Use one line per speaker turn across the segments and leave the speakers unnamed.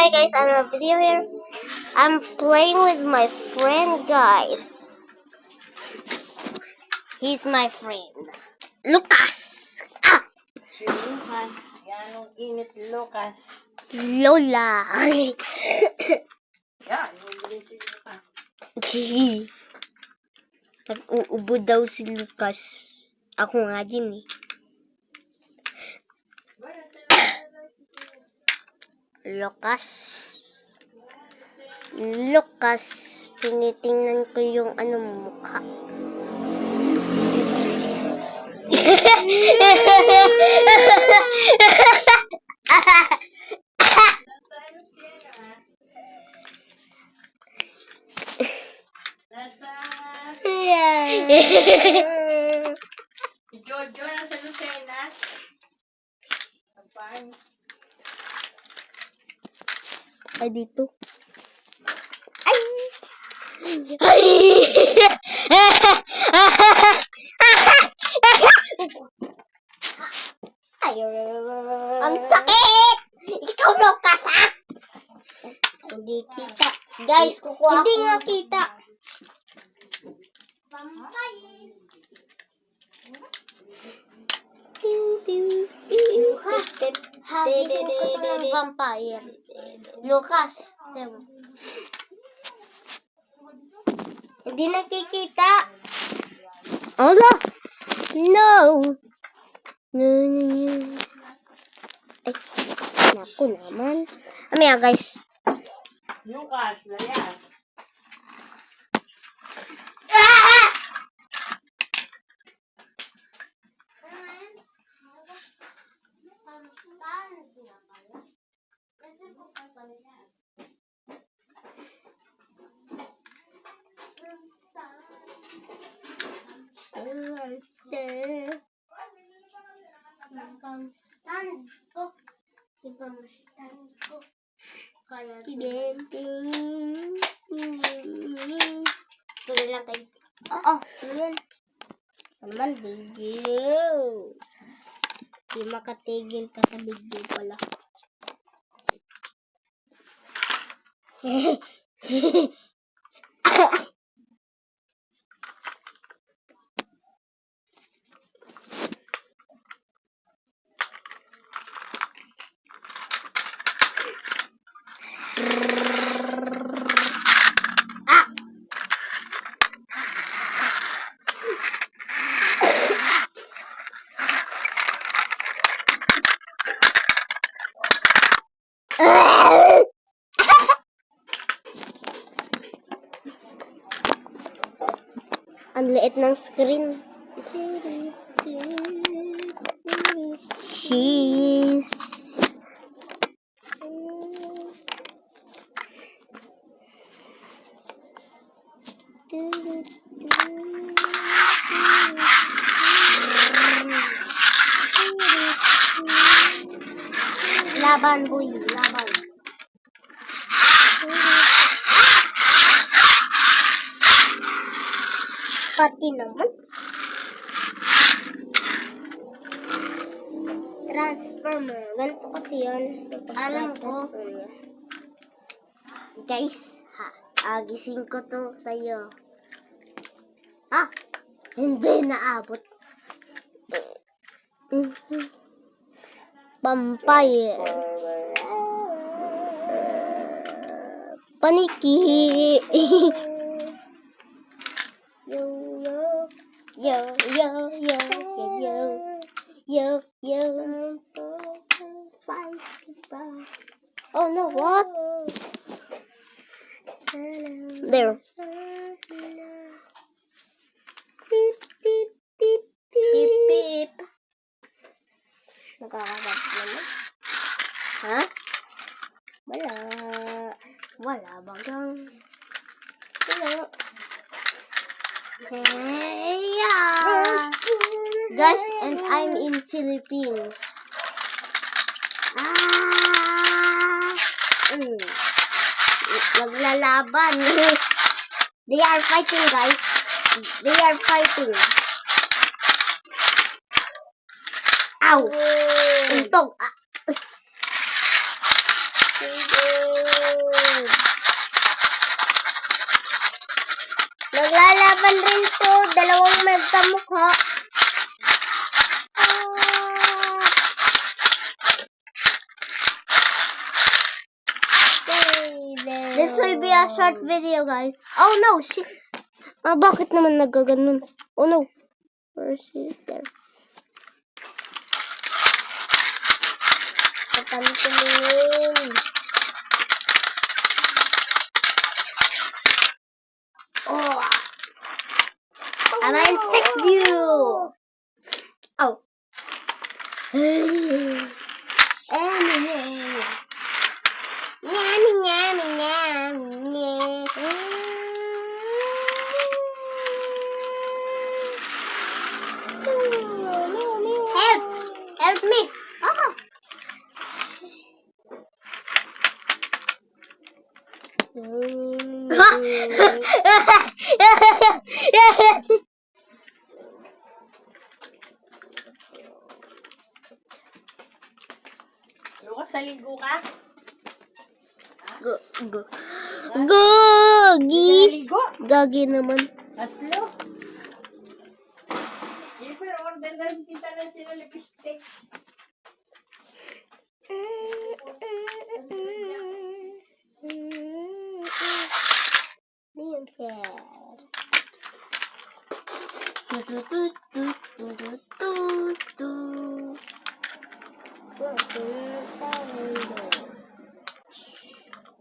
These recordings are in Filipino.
Hi guys, another video here. I'm playing with my friend, guys. He's my friend. Lucas! Ah!
Si Lucas. Yan ang init ni Lucas.
Lola!
Yan, hindi si Lucas.
Nag-uubo daw si Lucas. Ako nga din eh. Lucas. Lucas. Tinitingnan ko yung mukha.
Si Jojo nasa Lucena. Apaan?
Ay, dito. Ay! Ay! Ang sakit! Ikaw, Lucas, ha? Hindi kita. Guys, kukuha hindi nga kita. Vampire. Hagisin ko to ng vampire. Lucas. Hindi nakikita. Ala! No! No. Ay, naku naman. Amaya, guys.
Lucas, layas.
Tuloy lang kayo. Oo, tuloy. Naman video. Di makatigil ka sa video pala. Ang liit ng screen. Cheese. Laban, boy. Laban. Pati naman. Transformer. Ganito kasi yun. Alam ko. Guys, agising ko to sa'yo. Hindi naabot. Vampire. Paniki. Yo. Oh no, what? There. Beep. Nakakagat naman. Ha? Wala bagang. Wala. Yeah. Guys, and I'm in Philippines. Naglalaban. They are fighting, guys. They are fighting. Ow! Untog. Naglalaban rin to, dalawang magkamukha. This will be a short video, guys. Oh no, shit. Bakit naman nagaganon? Oh no. Where is she? There. Kapantingin. Oh. I'm gonna infect you. Oh. Yummy, yummy, yummy. Help! Help me! Ah!
Lucas, saligo ka?
Gagi!
Saligo?
Gagi naman.
Aslo? Siyempre, order na si tita na sila lipstick.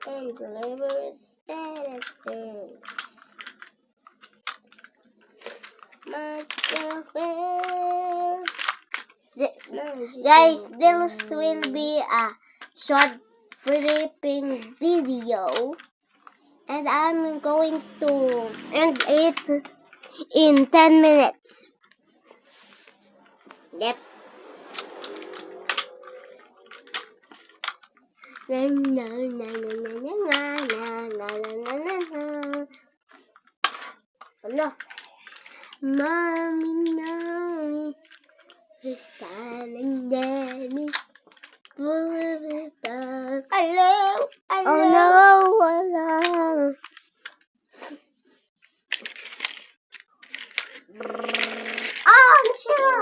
And deliver it medicine. Guys, this will be a short flipping video, and I'm going to end it in 10 minutes. Yep. Na na na na na na na na na na. Hello. Mommy, no. Silent daddy. Hello. Oh no, hello. Ah, nasira.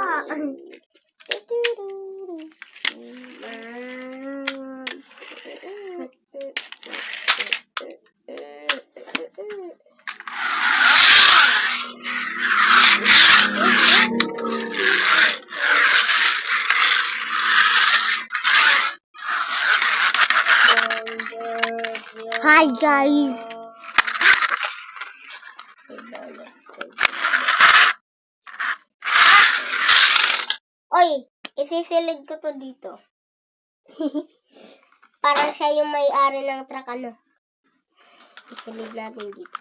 Hi guys. Oy, isisilid ko to dito. Parang siya yung may-ari ng truck, ano. Isilid natin dito.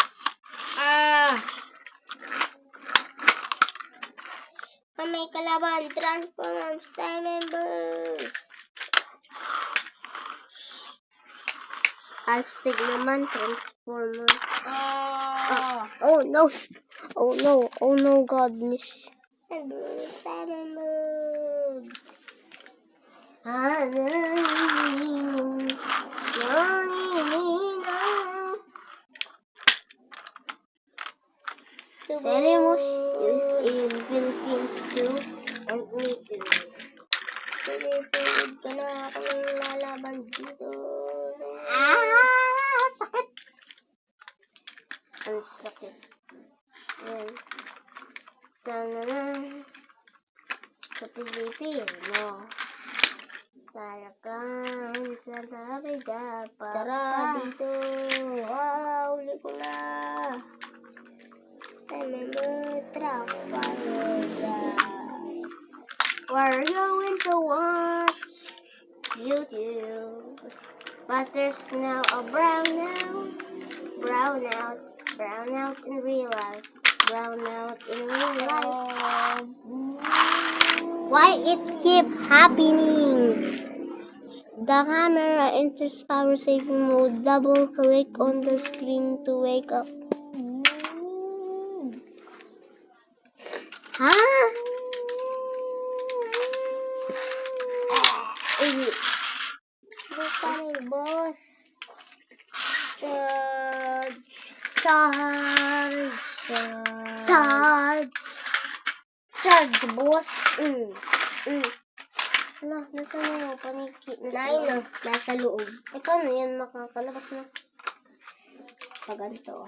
May kalaban, transform, members. Hashtag naman, transformer. Oh no. Oh no. Oh no, godness. Serimus is in Philippines too, and me too. Sinisilid ka na ako ng lalaban dito. Sakit! Ang sakit. Ayan. Tanana. Sa Pilipino. Talagang sasabi dapat. Tara! Dito. Uli ko na. Remember, truck fire. We're going to watch YouTube. But there's now a brownout in real life. Brownout in real life. Why it keep happening? The camera enters power saving mode. Double click on the screen to wake up. Huh? Bukan, boss. Charge. Charge, boss. Hala, nasa na yung paniki? Nasa loob. Eh, paano yan makakalabas na? Paganto.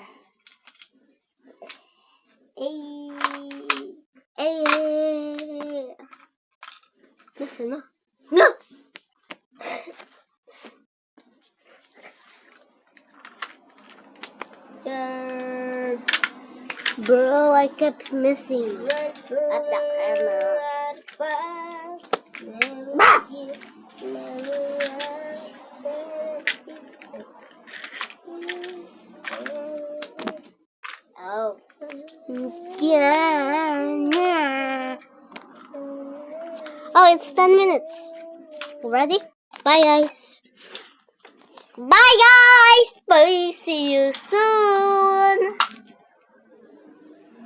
Nasa na? No! Bro, I kept missing at the camera. Bah! Oh. Yeah. Oh, it's 10 minutes. Ready? Bye, guys. Bye, guys. Bye. See you soon.